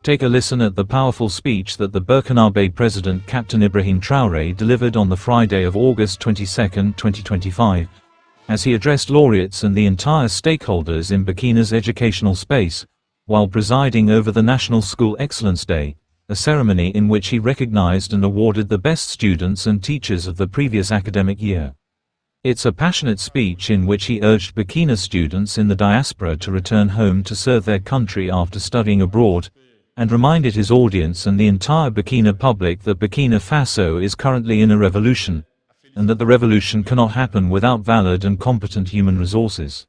Take a listen at the powerful speech that the Burkinabe President Captain Ibrahim Traore delivered on the Friday of August 22, 2025, as he addressed laureates and the entire stakeholders in Burkina's educational space, while presiding over the National School Excellence Day, a ceremony in which he recognized and awarded the best students and teachers of the previous academic year. It's a passionate speech in which he urged Burkina students in the diaspora to return home to serve their country after studying abroad, and reminded his audience and the entire Burkina public that Burkina Faso is currently in a revolution, and that the revolution cannot happen without valid and competent human resources.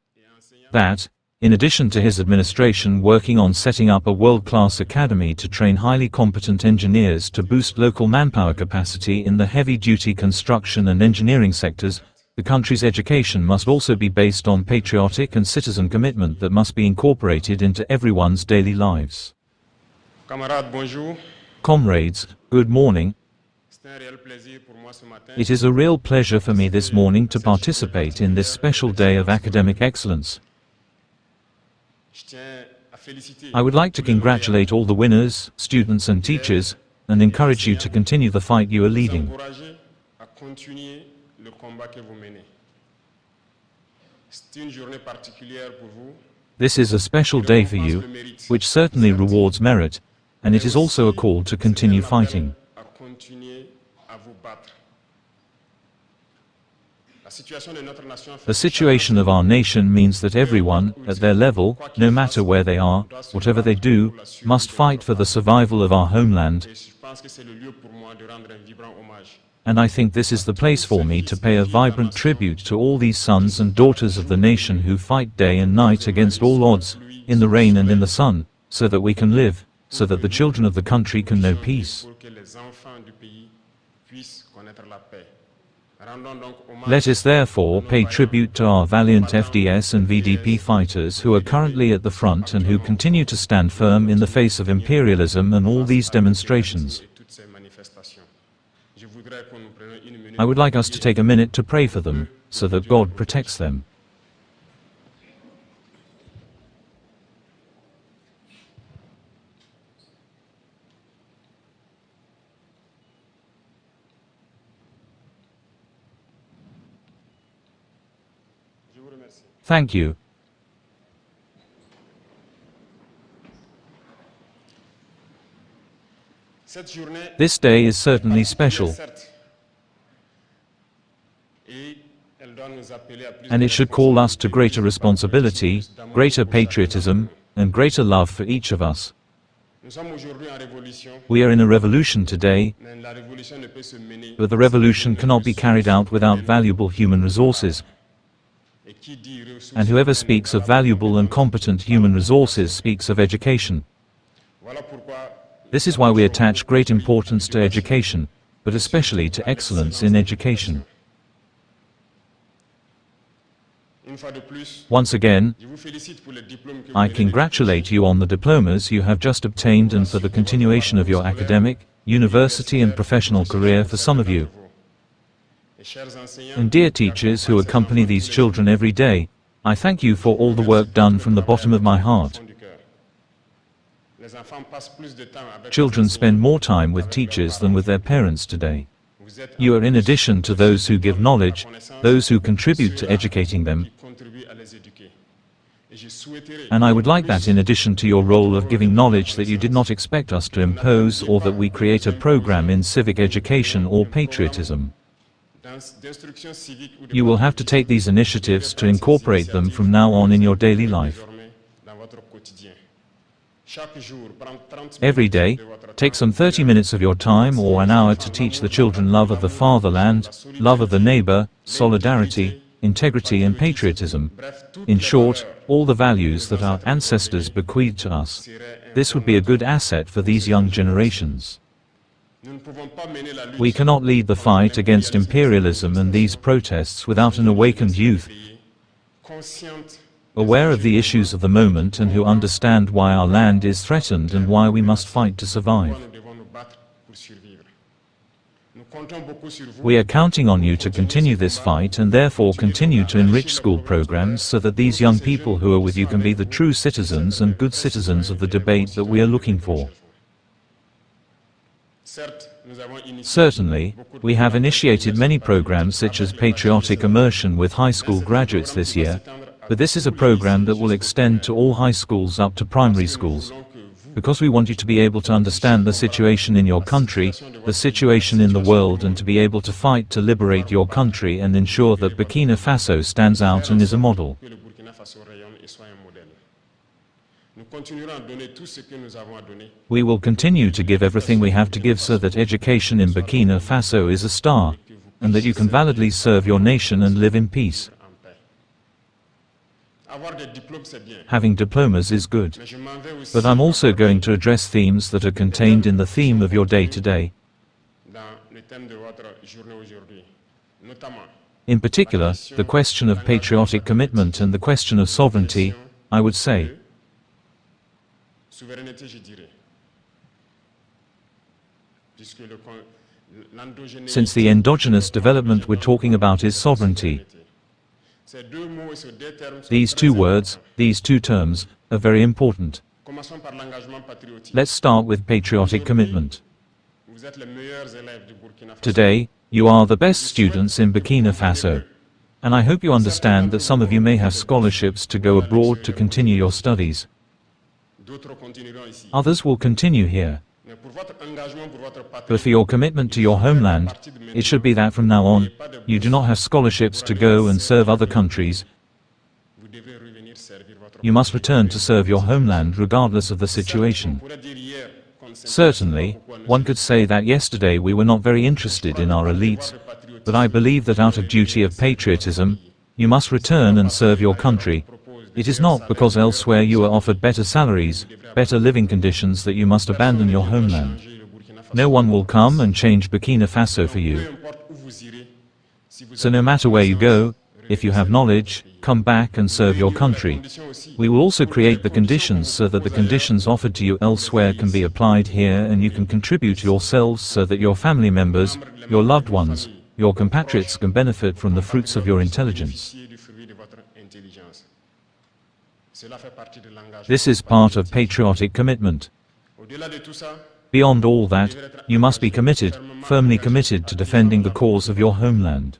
That, in addition to his administration working on setting up a world-class academy to train highly competent engineers to boost local manpower capacity in the heavy-duty construction and engineering sectors, the country's education must also be based on patriotic and citizen commitment that must be incorporated into everyone's daily lives. Comrades, good morning. It is a real pleasure for me this morning to participate in this special day of academic excellence. I would like to congratulate all the winners, students and teachers, and encourage you to continue the fight you are leading. This is a special day for you, which certainly rewards merit, and it is also a call to continue fighting. The situation of our nation means that everyone, at their level, no matter where they are, whatever they do, must fight for the survival of our homeland. And I think this is the place for me to pay a vibrant tribute to all these sons and daughters of the nation who fight day and night against all odds, in the rain and in the sun, so that we can live, so that the children of the country can know peace. Let us therefore pay tribute to our valiant FDS and VDP fighters who are currently at the front and who continue to stand firm in the face of imperialism and all these demonstrations. I would like us to take a minute to pray for them, so that God protects them. Thank you. This day is certainly special, and it should call us to greater responsibility, greater patriotism, and greater love for each of us. We are in a revolution today, but the revolution cannot be carried out without valuable human resources. And whoever speaks of valuable and competent human resources speaks of education. This is why we attach great importance to education, but especially to excellence in education. Once again, I congratulate you on the diplomas you have just obtained and for the continuation of your academic, university and professional career for some of you. And dear teachers who accompany these children every day, I thank you for all the work done from the bottom of my heart. Children spend more time with teachers than with their parents today. You are in addition to those who give knowledge, those who contribute to educating them. And I would like that in addition to your role of giving knowledge that you did not expect us to impose or that we create a program in civic education or patriotism. You will have to take these initiatives to incorporate them from now on in your daily life. Every day, take some 30 minutes of your time or an hour to teach the children love of the fatherland, love of the neighbor, solidarity, integrity and patriotism. In short, all the values that our ancestors bequeathed to us. This would be a good asset for these young generations. We cannot lead the fight against imperialism and these protests without an awakened youth, aware of the issues of the moment and who understand why our land is threatened and why we must fight to survive. We are counting on you to continue this fight and therefore continue to enrich school programs so that these young people who are with you can be the true citizens and good citizens of the debate that we are looking for. Certainly, we have initiated many programs such as patriotic immersion with high school graduates this year, but this is a program that will extend to all high schools up to primary schools. Because we want you to be able to understand the situation in your country, the situation in the world, and to be able to fight to liberate your country and ensure that Burkina Faso stands out and is a model. We will continue to give everything we have to give so that education in Burkina Faso is a star, and that you can validly serve your nation and live in peace. Having diplomas is good. But I'm also going to address themes that are contained in the theme of your day-to-day. In particular, the question of patriotic commitment and the question of sovereignty, I would say. Since the endogenous development we're talking about is sovereignty. These two words, these two terms, are very important. Let's start with patriotic commitment. Today, you are the best students in Burkina Faso. And I hope you understand that some of you may have scholarships to go abroad to continue your studies. Others will continue here. But for your commitment to your homeland, it should be that from now on, you do not have scholarships to go and serve other countries. You must return to serve your homeland regardless of the situation. Certainly, one could say that yesterday we were not very interested in our elites, but I believe that out of duty of patriotism, you must return and serve your country. It is not because elsewhere you are offered better salaries, better living conditions that you must abandon your homeland. No one will come and change Burkina Faso for you. So no matter where you go, if you have knowledge, come back and serve your country. We will also create the conditions so that the conditions offered to you elsewhere can be applied here and you can contribute yourselves so that your family members, your loved ones, your compatriots can benefit from the fruits of your intelligence. This is part of patriotic commitment. Beyond all that, you must be committed, firmly committed to defending the cause of your homeland.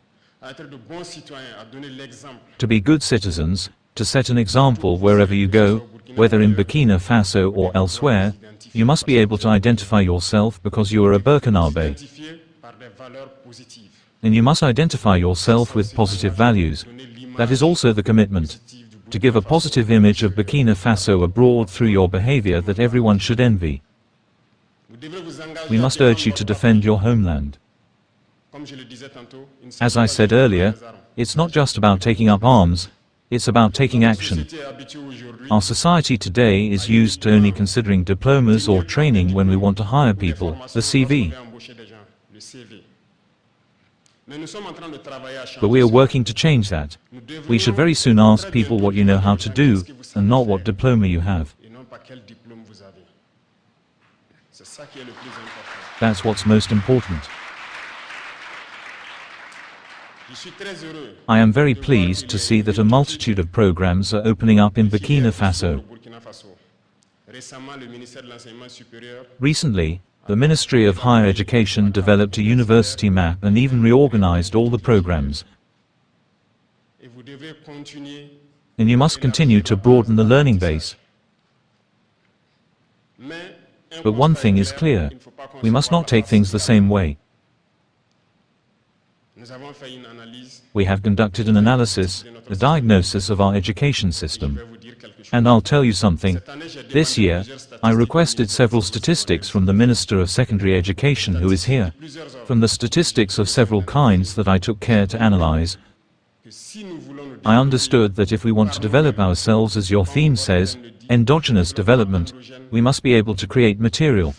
To be good citizens, to set an example wherever you go, whether in Burkina Faso or elsewhere, you must be able to identify yourself because you are a Burkinabe. And you must identify yourself with positive values. That is also the commitment. To give a positive image of Burkina Faso abroad through your behavior that everyone should envy. We must urge you to defend your homeland. As I said earlier, it's not just about taking up arms, it's about taking action. Our society today is used to only considering diplomas or training when we want to hire people, the CV. But we are working to change that. We should very soon ask people what you know how to do, and not what diploma you have. That's what's most important. I am very pleased to see that a multitude of programs are opening up in Burkina Faso. Recently, the Ministry of Higher Education developed a university map and even reorganized all the programs. And you must continue to broaden the learning base. But one thing is clear, we must not take things the same way. We have conducted an analysis, a diagnosis of our education system. And I'll tell you something. This year, I requested several statistics from the Minister of Secondary Education who is here. From the statistics of several kinds that I took care to analyze, I understood that if we want to develop ourselves as your theme says, endogenous development, we must be able to create material.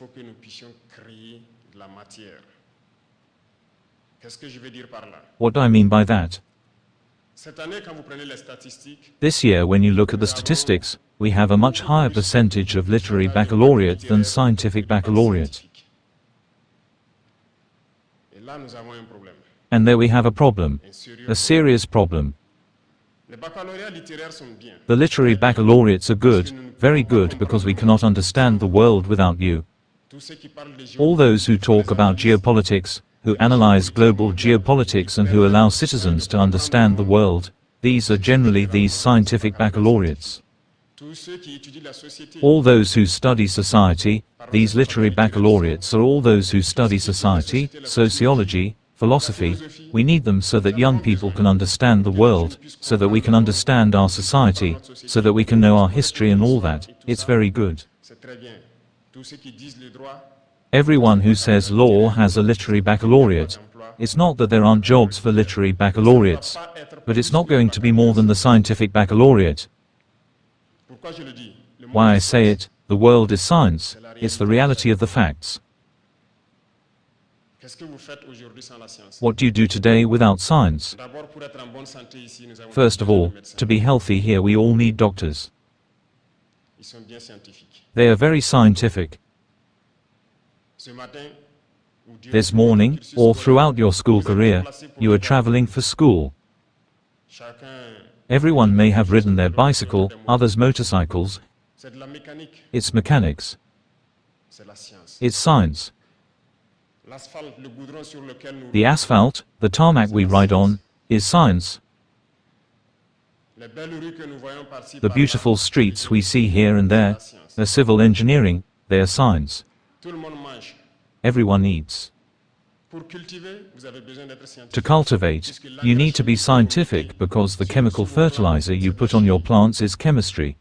What do I mean by that? This year, when you look at the statistics, we have a much higher percentage of literary baccalaureate than scientific baccalaureate. And there we have a problem, a serious problem. The literary baccalaureates are good, very good, because we cannot understand the world without you. All those who talk about geopolitics, who analyze global geopolitics and who allow citizens to understand the world, these are generally these scientific baccalaureates. All those who study society, these literary baccalaureates are all those who study society, sociology, philosophy. We need them so that young people can understand the world, so that we can understand our society, so that we can know our history and all that. It's very good. Everyone who says law has a literary baccalaureate. It's not that there aren't jobs for literary baccalaureates, but it's not going to be more than the scientific baccalaureate. Why I say it, the world is science, it's the reality of the facts. What do you do today without science? First of all, to be healthy here we all need doctors. They are very scientific. This morning, or throughout your school career, you are traveling for school. Everyone may have ridden their bicycle, others motorcycles. It's mechanics. It's science. The asphalt, the tarmac we ride on, is science. The beautiful streets we see here and there, are civil engineering, they are science. Everyone eats. To cultivate, you need to be scientific because the chemical fertilizer you put on your plants is chemistry.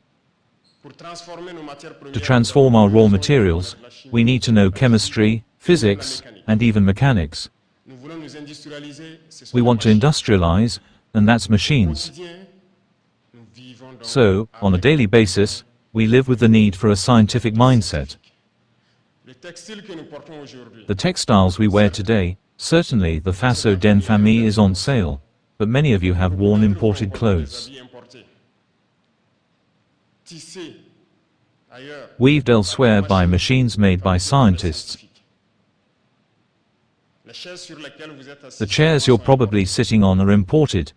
To transform our raw materials, we need to know chemistry, physics, and even mechanics. We want to industrialize, and that's machines. So, on a daily basis, we live with the need for a scientific mindset. The textiles we wear today, certainly the Faso den famille is on sale, but many of you have worn imported clothes. Weaved elsewhere by machines made by scientists. The chairs you're probably sitting on are imported,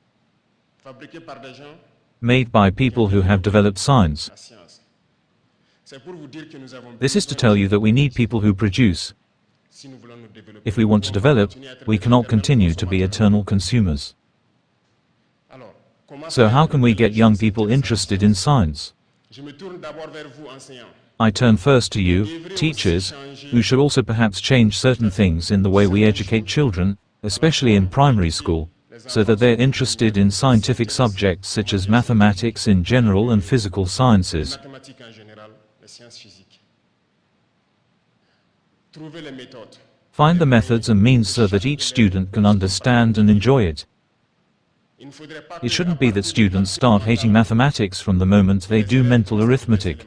made by people who have developed science. This is to tell you that we need people who produce. If we want to develop, we cannot continue to be eternal consumers. So how can we get young people interested in science? I turn first to you, teachers, who should also perhaps change certain things in the way we educate children, especially in primary school, so that they're interested in scientific subjects such as mathematics in general and physical sciences. Find the methods and means so that each student can understand and enjoy it. It shouldn't be that students start hating mathematics from the moment they do mental arithmetic.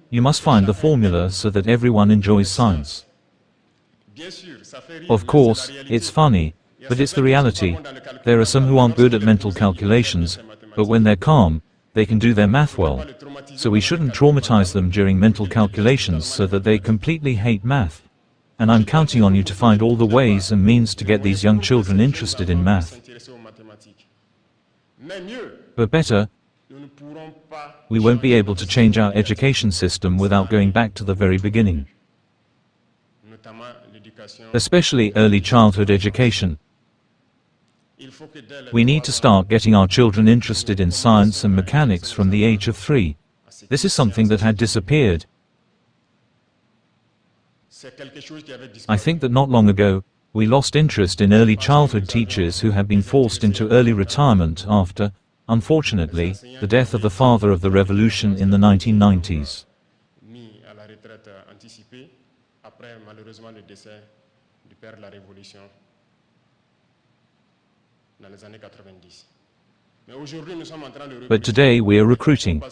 You must find the formula so that everyone enjoys science. Of course, it's funny, but it's the reality. There are some who aren't good at mental calculations, but when they're calm, they can do their math well. So we shouldn't traumatize them during mental calculations so that they completely hate math. And I'm counting on you to find all the ways and means to get these young children interested in math. But better, we won't be able to change our education system without going back to the very beginning. Especially early childhood education. We need to start getting our children interested in science and mechanics from the age of 3. This is something that had disappeared. I think that not long ago, we lost interest in early childhood teachers who had been forced into early retirement after, unfortunately, the death of the father of the revolution in the 1990s. But today we are recruiting.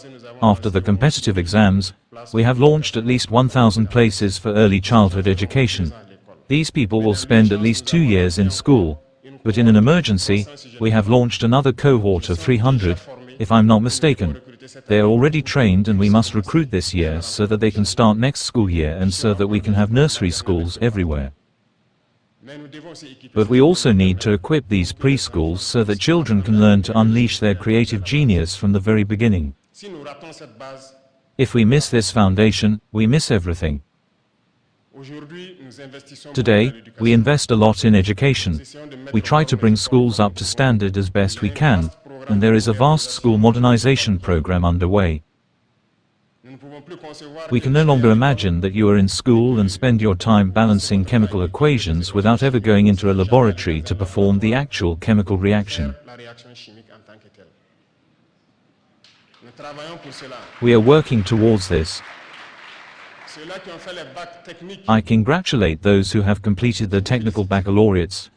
After the competitive exams, we have launched at least 1,000 places for early childhood education. These people will spend at least 2 years in school. But in an emergency, we have launched another cohort of 300, if I'm not mistaken. They are already trained and we must recruit this year so that they can start next school year and so that we can have nursery schools everywhere. But we also need to equip these preschools so that children can learn to unleash their creative genius from the very beginning. If we miss this foundation, we miss everything. Today, we invest a lot in education. We try to bring schools up to standard as best we can, and there is a vast school modernization program underway. We can no longer imagine that you are in school and spend your time balancing chemical equations without ever going into a laboratory to perform the actual chemical reaction. We are working towards this. I congratulate those who have completed the technical baccalaureates.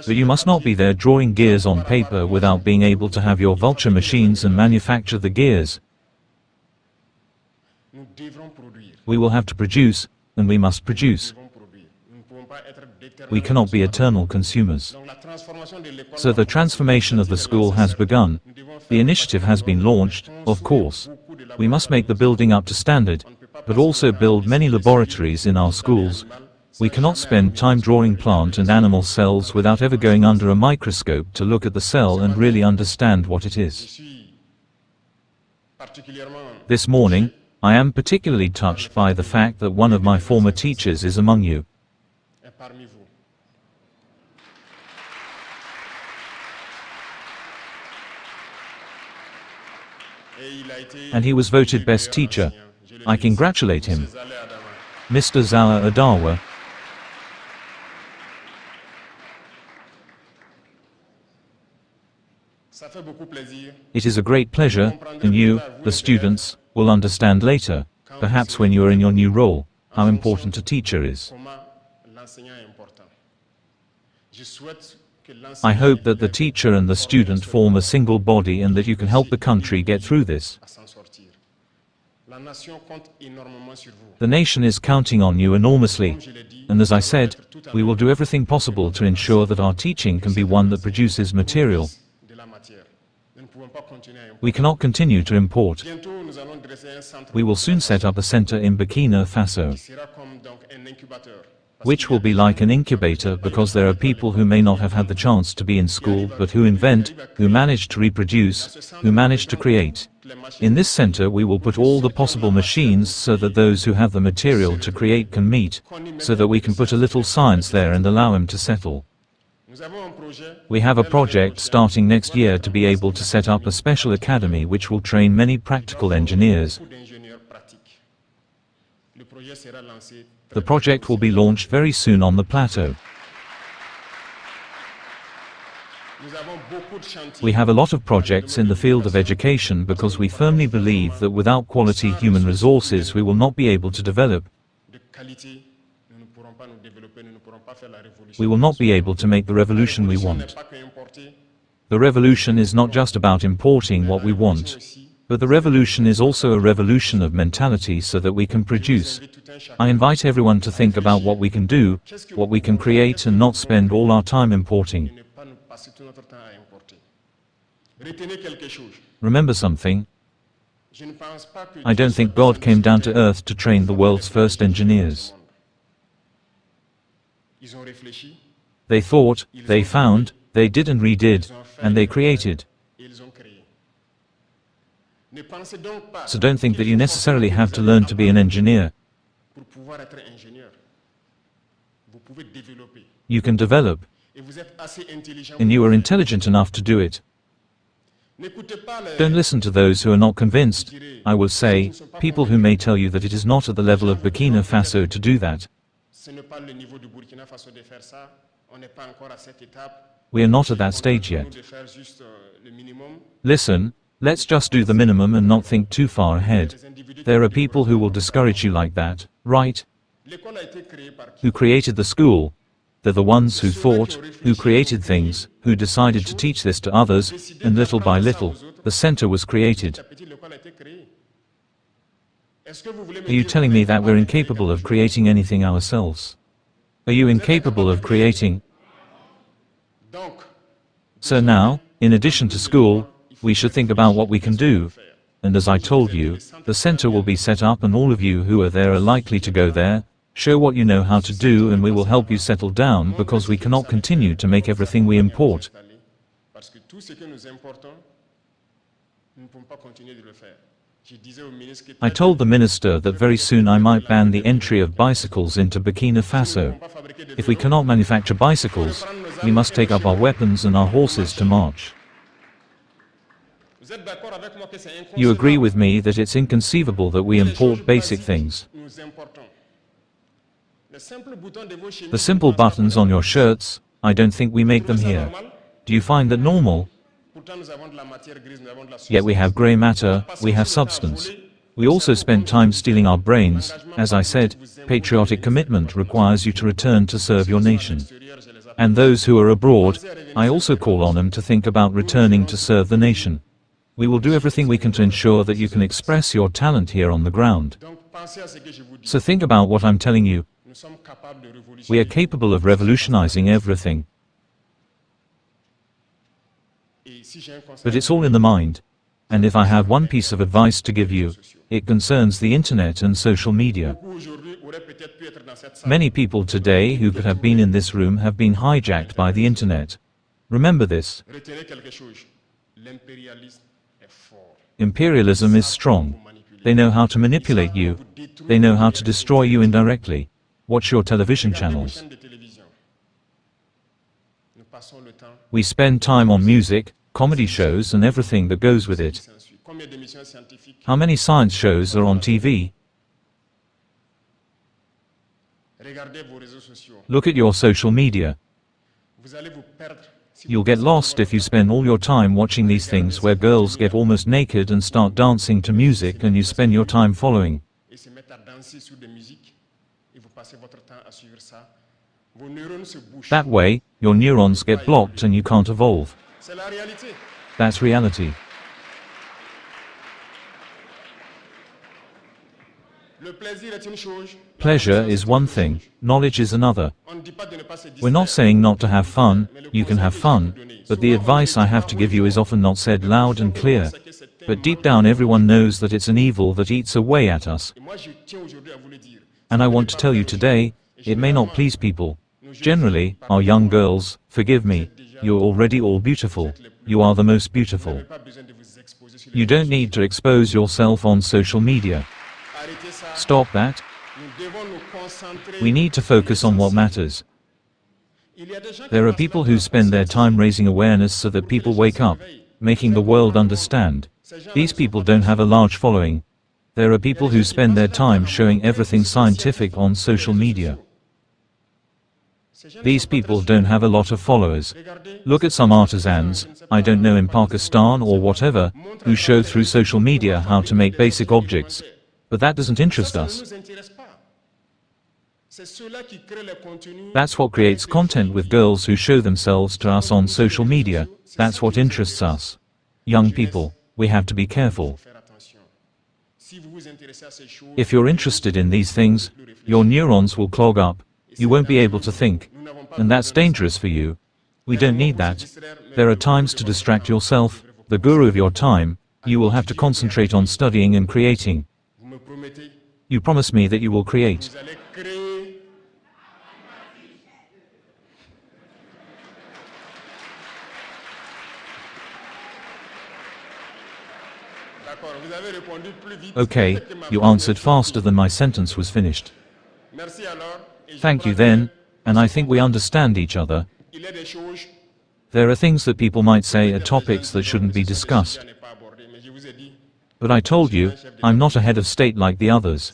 But you must not be there drawing gears on paper without being able to have your vulture machines and manufacture the gears. We will have to produce, and we must produce. We cannot be eternal consumers. So the transformation of the school has begun. The initiative has been launched, of course. We must make the building up to standard, but also build many laboratories in our schools. We cannot spend time drawing plant and animal cells without ever going under a microscope to look at the cell and really understand what it is. This morning, I am particularly touched by the fact that one of my former teachers is among you. And he was voted best teacher. I congratulate him. Mr. Zawa Adawa. It is a great pleasure, and you, the students, will understand later, perhaps when you are in your new role, how important a teacher is. I hope that the teacher and the student form a single body and that you can help the country get through this. The nation is counting on you enormously, and as I said, we will do everything possible to ensure that our teaching can be one that produces material. We cannot continue to import. We will soon set up a center in Burkina Faso, which will be like an incubator because there are people who may not have had the chance to be in school but who invent, who manage to reproduce, who manage to create. In this center we will put all the possible machines so that those who have the material to create can meet, so that we can put a little science there and allow him to settle. We have a project starting next year to be able to set up a special academy which will train many practical engineers. The project will be launched very soon on the plateau. We have a lot of projects in the field of education because we firmly believe that without quality human resources we will not be able to develop. We will not be able to make the revolution we want. The revolution is not just about importing what we want, but the revolution is also a revolution of mentality so that we can produce. I invite everyone to think about what we can do, what we can create, and not spend all our time importing. Remember something. I don't think God came down to earth to train the world's first engineers. They thought, they found, they did and redid, and they created. So don't think that you necessarily have to learn to be an engineer. You can develop, and you are intelligent enough to do it. Don't listen to those who are not convinced. I will say, people who may tell you that it is not at the level of Burkina Faso to do that. We are not at that stage yet. Listen, let's just do the minimum and not think too far ahead. There are people who will discourage you like that, right? Who created the school? They're the ones who thought, who created things, who decided to teach this to others, and little by little, the center was created. Are you telling me that we're incapable of creating anything ourselves? Are you incapable of creating? So now, in addition to school, we should think about what we can do. And as I told you, the center will be set up and all of you who are there are likely to go there, show what you know how to do, and we will help you settle down because we cannot continue to make everything we import. I told the minister that very soon I might ban the entry of bicycles into Burkina Faso. If we cannot manufacture bicycles, we must take up our weapons and our horses to march. You agree with me that it's inconceivable that we import basic things. The simple buttons on your shirts, I don't think we make them here. Do you find that normal? Yet we have grey matter, we have substance. We also spent time stealing our brains. As I said, patriotic commitment requires you to return to serve your nation. And those who are abroad, I also call on them to think about returning to serve the nation. We will do everything we can to ensure that you can express your talent here on the ground. So think about what I'm telling you. We are capable of revolutionizing everything. But it's all in the mind. And if I have one piece of advice to give you, it concerns the internet and social media. Many people today who could have been in this room have been hijacked by the internet. Remember this. Imperialism is strong. They know how to manipulate you. They know how to destroy you indirectly. Watch your television channels. We spend time on music, comedy shows and everything that goes with it. How many science shows are on TV? Look at your social media. You'll get lost if you spend all your time watching these things where girls get almost naked and start dancing to music and you spend your time following. That way, your neurons get blocked and you can't evolve. That's reality. Pleasure is one thing, knowledge is another. We're not saying not to have fun, you can have fun, but the advice I have to give you is often not said loud and clear. But deep down everyone knows that it's an evil that eats away at us. And I want to tell you today, it may not please people. Generally, our young girls, forgive me, you're already all beautiful. You are the most beautiful. You don't need to expose yourself on social media. Stop that. We need to focus on what matters. There are people who spend their time raising awareness so that people wake up, making the world understand. These people don't have a large following. There are people who spend their time showing everything scientific on social media. These people don't have a lot of followers. Look at some artisans, I don't know in Pakistan or whatever, who show through social media how to make basic objects. But that doesn't interest us. That's what creates content with girls who show themselves to us on social media. That's what interests us. Young people, we have to be careful. If you're interested in these things, your neurons will clog up. You won't be able to think. And that's dangerous for you. We don't need that. There are times to distract yourself, the guru of your time. You will have to concentrate on studying and creating. You promise me that you will create. Okay, you answered faster than my sentence was finished. Thank you then, and I think we understand each other. There are things that people might say are topics that shouldn't be discussed. But I told you, I'm not a head of state like the others.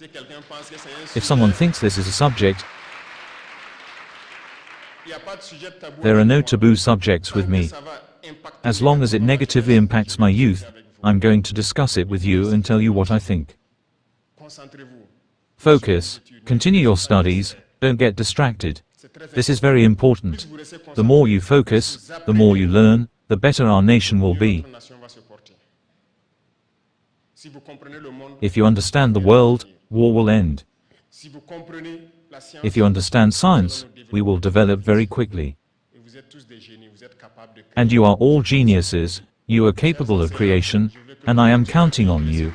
If someone thinks this is a subject, there are no taboo subjects with me. As long as it negatively impacts my youth, I'm going to discuss it with you and tell you what I think. Focus, continue your studies, don't get distracted. This is very important. The more you focus, the more you learn, the better our nation will be. If you understand the world, war will end. If you understand science, we will develop very quickly. And you are all geniuses, you are capable of creation, and I am counting on you.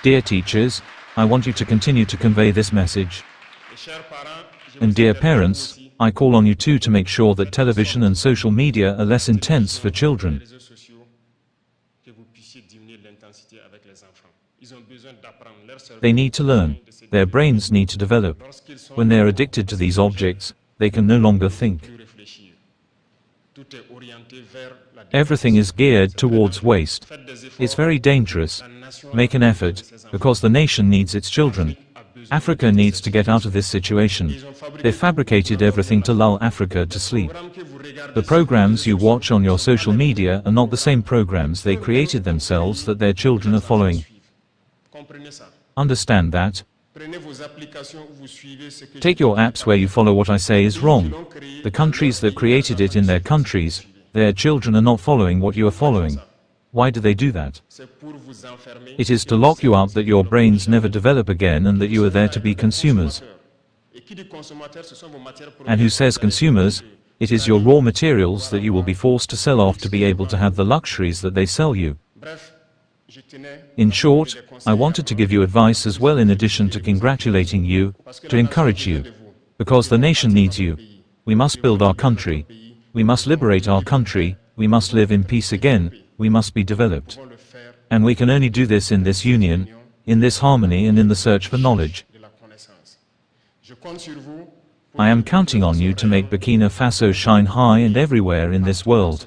Dear teachers, I want you to continue to convey this message. And dear parents, I call on you too to make sure that television and social media are less intense for children. They need to learn. Their brains need to develop. When they are addicted to these objects, they can no longer think. Everything is geared towards waste. It's very dangerous. Make an effort, because the nation needs its children. Africa needs to get out of this situation. They fabricated everything to lull Africa to sleep. The programs you watch on your social media are not the same programs they created themselves that their children are following. Understand that. Take your apps where you follow what I say is wrong. The countries that created it in their countries, their children are not following what you are following. Why do they do that? It is to lock you up that your brains never develop again and that you are there to be consumers. And who says consumers? It is your raw materials that you will be forced to sell off to be able to have the luxuries that they sell you. In short, I wanted to give you advice as well in addition to congratulating you, to encourage you. Because the nation needs you. We must build our country. We must liberate our country. We must live in peace again. We must be developed. And we can only do this in this union, in this harmony and in the search for knowledge. I am counting on you to make Burkina Faso shine high and everywhere in this world.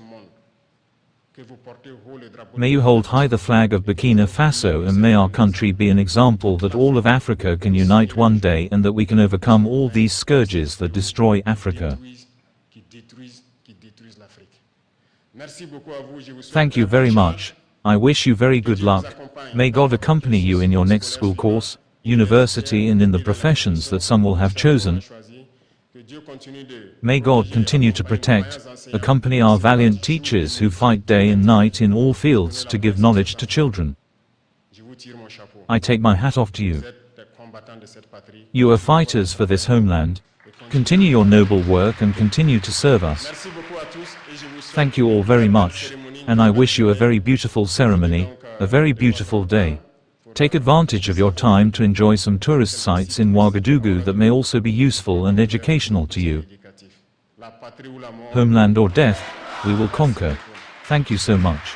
May you hold high the flag of Burkina Faso, and may our country be an example that all of Africa can unite one day and that we can overcome all these scourges that destroy Africa. Thank you very much. I wish you very good luck. May God accompany you in your next school course, university and in the professions that some will have chosen. May God continue to protect, accompany our valiant teachers who fight day and night in all fields to give knowledge to children. I take my hat off to you. You are fighters for this homeland. Continue your noble work and continue to serve us. Thank you all very much, and I wish you a very beautiful ceremony, a very beautiful day. Take advantage of your time to enjoy some tourist sites in Ouagadougou that may also be useful and educational to you. Homeland or death, we will conquer. Thank you so much.